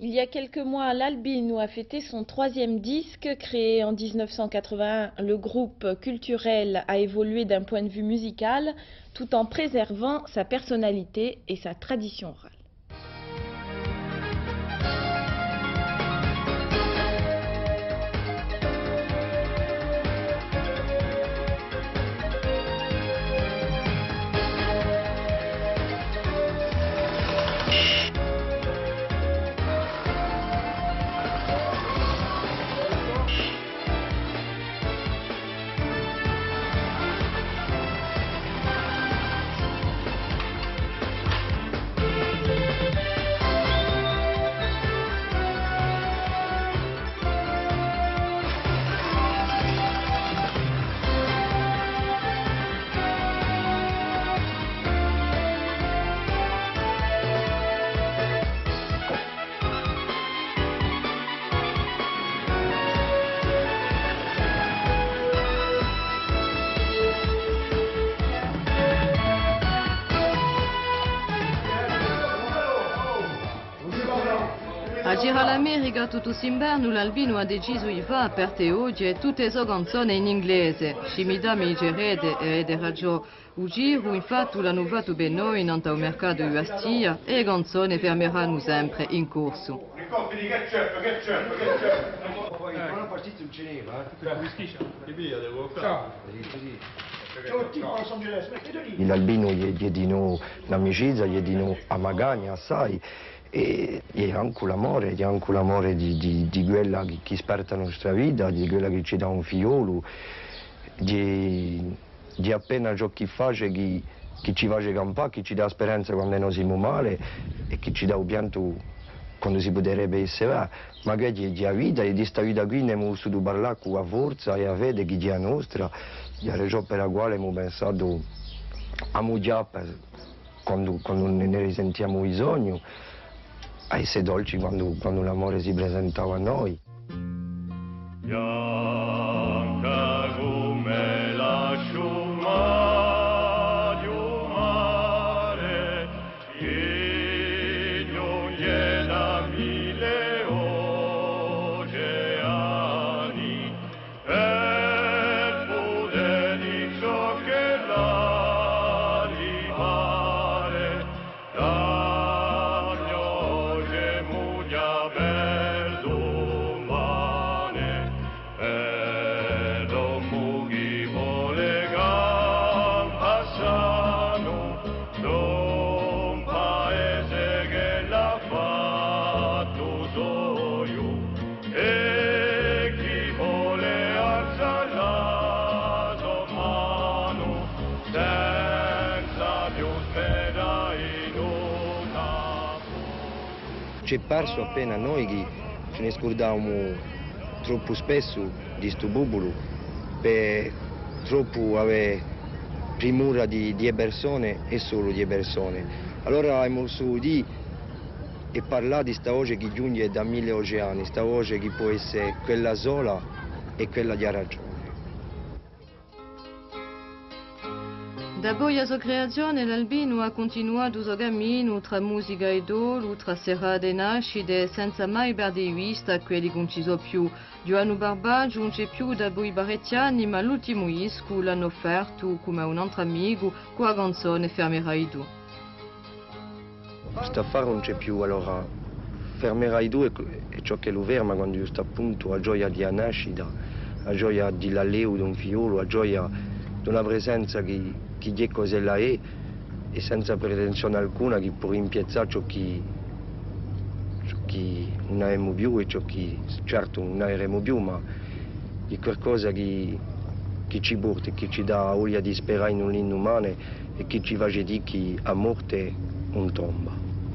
Il y a quelques mois, l'Albino a fêté son 3e disque. Créé en 1981, le groupe culturel a évolué d'un point de vue musical, tout en préservant sa personnalité et sa tradition orale. A girare l'America tutto l'inverno l'Albino ha deciso di fare per te oggi tutte le sue canzoni in inglese. Scimita mi gerete e de ragione. Il giro infatti l'hanno fatto per noi in un mercato di Ostia e le canzoni fermeranno sempre in corso. L'Albino gli dino l'amicizia, gli dino a Magagna assai. E anche l'amore di quella che sperta la nostra vita, di quella che ci dà un figliolo, di appena ciò che fa, che ci fa campare, che ci dà speranza quando noi siamo male e che ci dà un pianto quando si potrebbe essere, ma che di vita e di questa vita qui ne abbiamo potuto parlare con la forza e la fede che è nostra, e la ragione per la quale abbiamo pensato a muovere quando ne risentiamo bisogno. A essere dolci quando l'amore si presentava a noi. Bianca come la sciuma di un mare, che non è da 1000 oceani, per poter di ciò che la ripare. Ci è parso appena a noi che ce ne scordavamo troppo spesso di sto bubolo, per troppo avere premura di persone e solo di persone. Allora abbiamo solo di e parlare di questa voce che giunge da 1000 oceani, questa voce che può essere quella sola e quella di ragione. Dopo la sua creazione, l'Albino ha continuato il suo cammino tra musica e dolo, tra serate e nascite, senza mai perdere di vista quelli che non ci sono più. Giovanni Barbaggio non c'è più da i Barrettiani, ma l'ultimo disco l'hanno offerto come un altro amico con la canzone Fermerai tu. Questo affare non c'è più, allora Fermerai tu è ciò che lo ferma quando io sto appunto a gioia di una nascita, a gioia di l'alleo di un figliolo, a gioia di una presenza che è cos'ella è e senza pretensione alcuna che può rimpiazzare ciò che non avremo più e ciò che certo non avremo più, ma è qualcosa che ci porta e che ci dà voglia di sperare in un'inumana e che ci fa dire che a morte non tomba.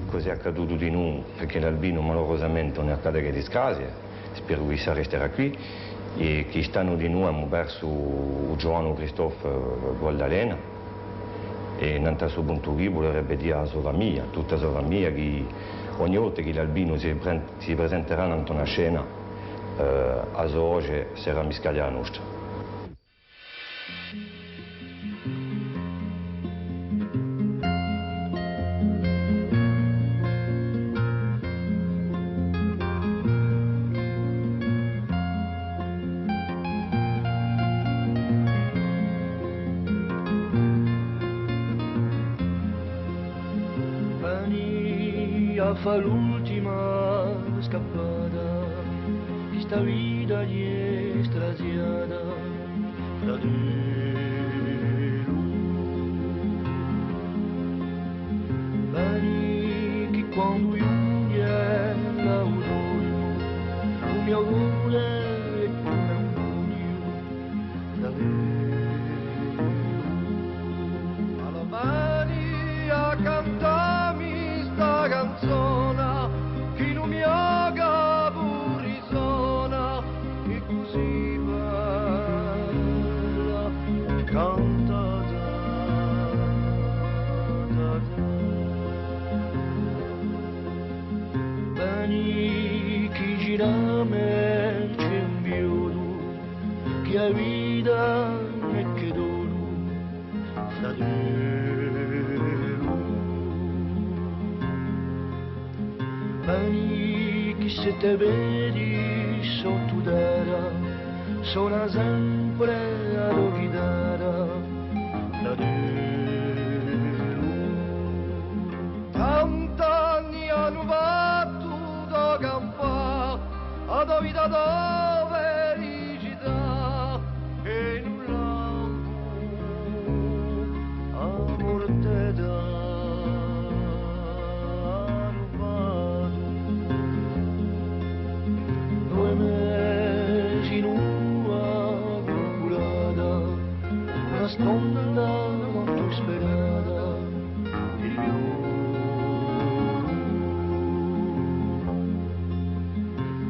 Cos'è accaduto di noi? Perché l'Albino malorosamente non è accade che disgrazie, spero che si resterà qui. E che stanno di noi hanno perso Giovanni Cristoforo Gualdalena e in questo punto qui vorrebbe dire a sua famiglia, tutta la sua famiglia che ogni volta che l'Albino si presenterà in una scena a sua voce sarà miscata la nostra. fa l'ultima scappata di sta vita gli strasiata fra di lui. Che quando io l'autunno, un mio cuore è come un pugno davvero. Alla mani a cantami sta canzone, che non mi aga pure risona, e così bella, cantata. Beni chi gira me c'è un biodo, che a vita e che dolo, fratello. Beni chi se te vedi sotto terra, suona sempre alla chitarra, fratello. Tant'anni hanno fatto da campà, ad vita da felicità, e nulla amor te danno fatto. 2 mesi in una curata, una sponda molto sperata, il mio.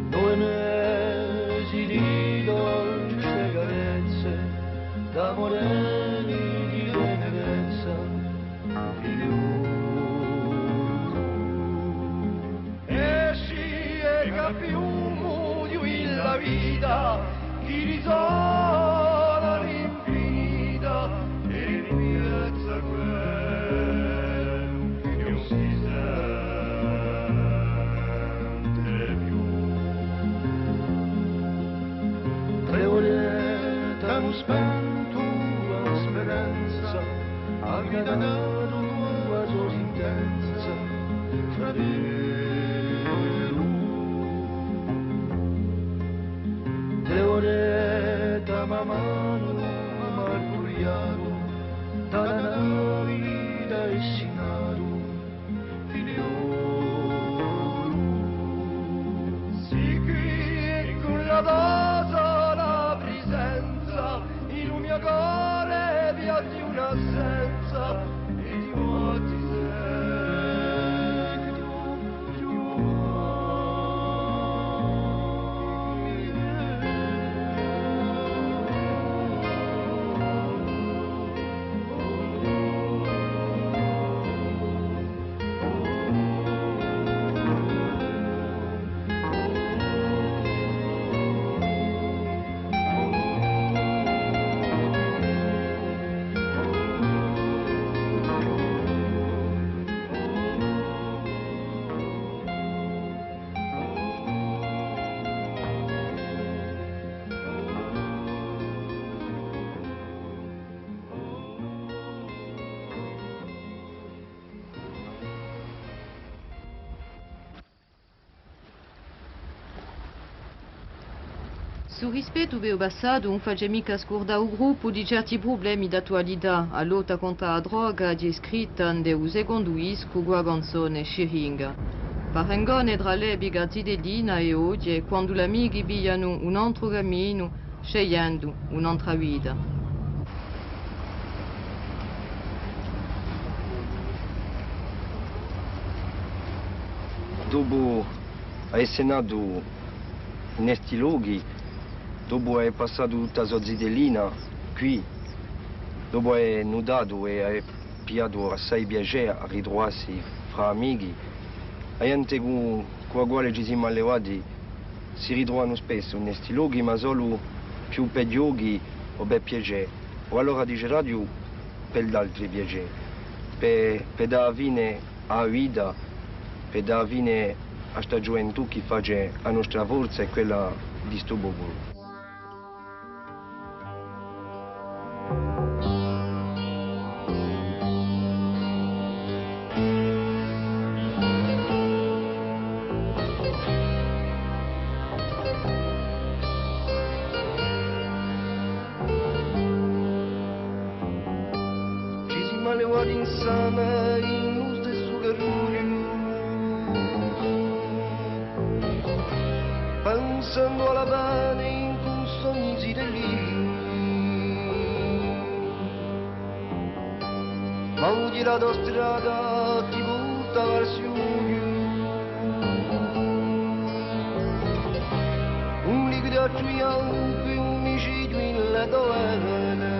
2 mesi di dolce carezze, d'amore di tenerezza, esci e capiumo di la vita, chi risona l'infinita, e ripiezza quello che non si sente più. 3 ore t'hanno spento la speranza, ha gridato la sua intensa, fratello. 3 ore da mamano martoriato, dalla vita e sinato, figliolo. Si qui con la dose la presenza, il mio cuore via di un'assenza, e di molti sei più Su rispetto del passato non fa mica scordare il gruppo di certi problemi d'attualità, a lotta contro la droga descritta nel secondo disco Guaganzone e Sciringa. Parangone tra le bigazzi dell'Ina e oggi è quando gli amici pigliano un altro cammino, scegliendo un'altra vita. Dopo essere nato in questi luoghi, dopo aver passato tutta la sua zitellina qui, dopo aver nudato e aver pigliato assai piacere a ritrovarsi fra amici, la gente con la quale ci siamo allevati si ritrovano spesso in questi luoghi, ma solo più per giochi o per piacere, o allora dice radio per altri piaceri, per dare fine alla vita, per dare fine a questa gioventù che fa la nostra forza e quella di sto popolo. pensando alla bene in questo mese lì. Ma ho girato strada ti butta verso un liquido a trionfo e un omicidio in le dovere.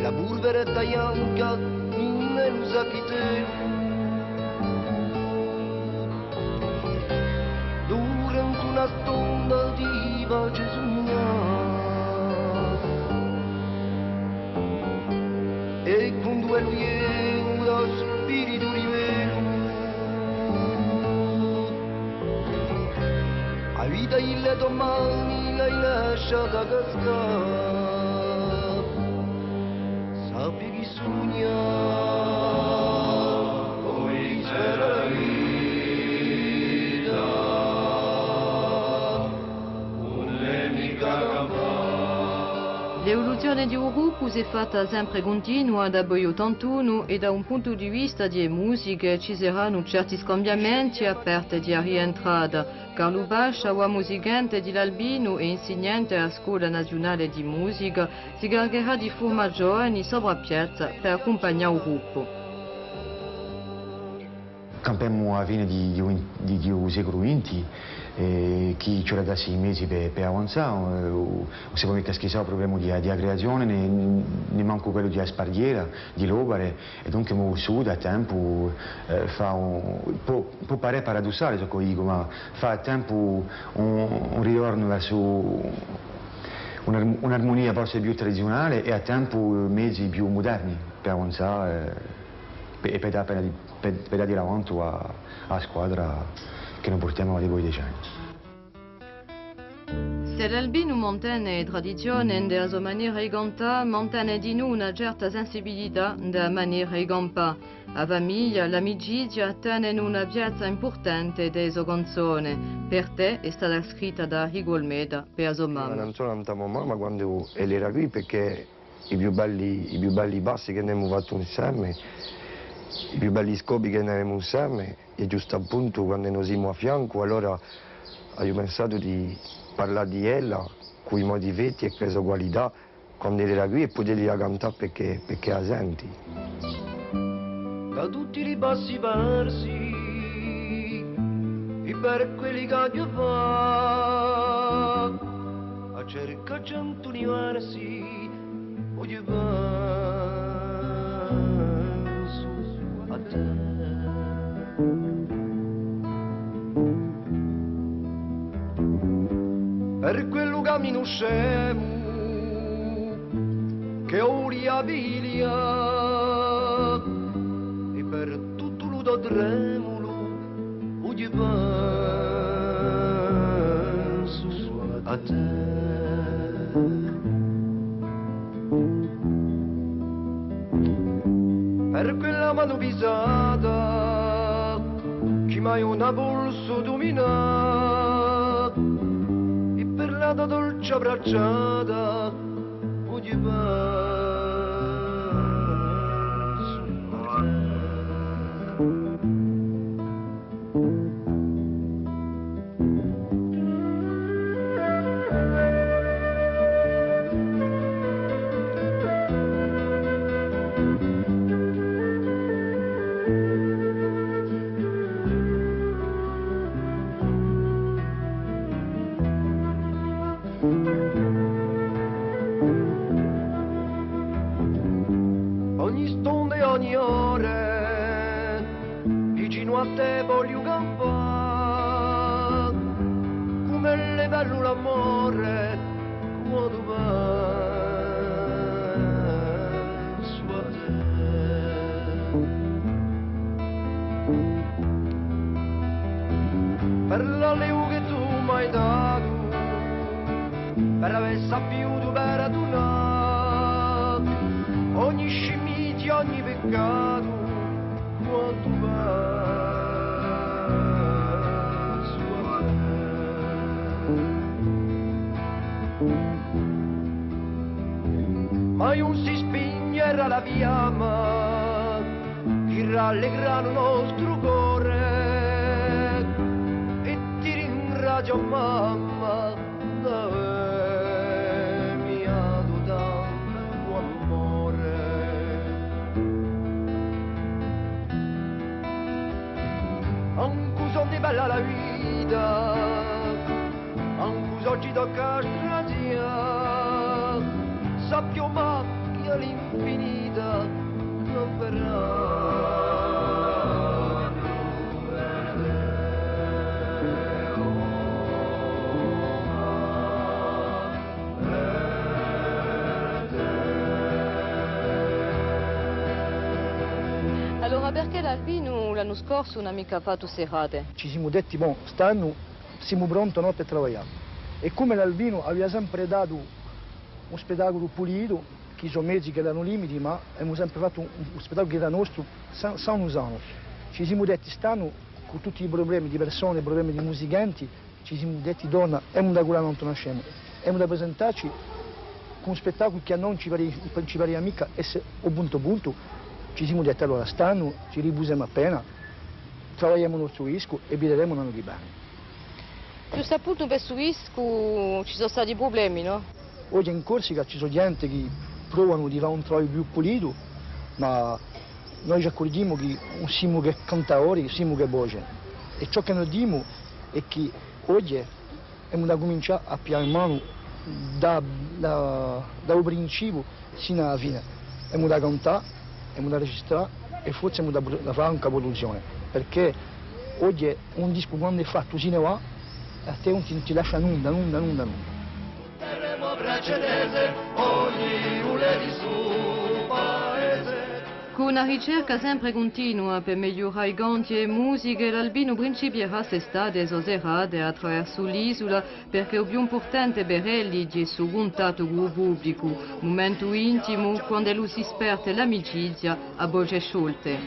La polveretta bianca in un sacchitino durante una stonda di pace sognata e con due lieve da spirito rivelo a vita le domani l'hai lasciata cascare. Sappi chi sogna, poi c'era la vita, un'emica campana. L'evoluzione di un gruppo si è fatta sempre continua da poi 81 e da un punto di vista di musica ci saranno certi scambiamenti aperti di rientrata. Carlo Bascia, uomo musicante di L'Albino e insegnante alla Scuola Nazionale di Musica, si gargerà di forma giovani sopra piazza per accompagnare il gruppo. Campiamo a fine di un secolo XX, chi ci ha dato 6 mesi per avanzare, se vuoi che schizzato il problema di creazione, ne manco quello di sparghiera, di lobare, e dunque il sud a tempo può parere paradossale, ma fa a tempo un ritorno verso un'armonia forse più tradizionale e a tempo mezzi più moderni per avanzare e per dare avanti alla squadra che non portiamo avanti poi 10 anni. Se l'Albino mantiene tradizione della sua maniera di cantare, mantiene di noi una certa sensibilità della maniera di campare. La famiglia, l'amicizia tengono una piazza importante delle sue canzoni. Per te è stata scritta da Rigo Olmeda per sua mamma. La canzone canta mamma quando era qui perché i più belli passi che abbiamo fatto insieme, i più belli scopi che abbiamo insieme, e giusto appunto quando noi siamo a fianco allora ho pensato di parlare di ella con i modi vetti e con le sue qualità quando era qui e poterla cantare perché la senti. Da tutti i passi persi e per quelli che Dio fa a cercare 100 universi voglio penso a te. Per quello cammino scemo che ora piglia e per tutto lo tremulo voglio penso a te. Per quella mano pisata che mai una polso dominata e per la tua dolce abbracciata voglio penso a ogni stonda e ogni ora vicino a te voglio campare come le bello l'amore quando penso a te. Per la leu che tu mi hai dato per aver saputo perdonare ogni scimmia, ogni peccato, quanto penso a te. Ma non si spegnerà la fiamma che rallegrà il nostro cuore ringrazio mamma, mi ha dato tuo amore. Anche sono di bella la vita, anche oggi tocca strazia, sappio ma che all'infinita non verrà. Allora perché l'Albino l'anno scorso non ha mica fatto serate? Ci siamo detti, boh, stanno, siamo pronti no, per lavorare. E come l'Albino aveva sempre dato un spettacolo pulito, che sono mezzi che erano limiti, ma abbiamo sempre fatto un spettacolo che era nostro, senza usare. Ci siamo detti, stanno, con tutti i problemi di persone, i problemi di musicanti, ci siamo detti, donna, abbiamo da curare non nasciamo, abbiamo da presentarci con un spettacolo che a noi ci pare mica essere a punto. Ci siamo detti allora stanno, ci ribusiamo appena, lavoriamo il nostro disco e vedremo l'anno di bene. Giusto appunto per questo disco ci sono stati problemi, no? Oggi in Corsica ci sono gente che provano di fare un lavoro più pulito, ma noi ci accorgiamo che non siamo che cantatori, siamo che voce. E ciò che noi diciamo è che oggi abbiamo da cominciare a piare mano dal principio fino alla fine. Abbiamo da cantare, abbiamo da registrare e forse abbiamo da fare anche produzione, perché oggi un disco quando è fatto se ne va, a te non ti lascia nulla. Terremo precedese, ognuno di suo paese. Con una ricerca sempre continua per migliorare i canti e musiche, l'Albino principierà quest'estate a serate attraverso l'isola perché è più importante per egli è il suo contatto con il pubblico, momento intimo quando lui si sperte l'amicizia a voce sciolte.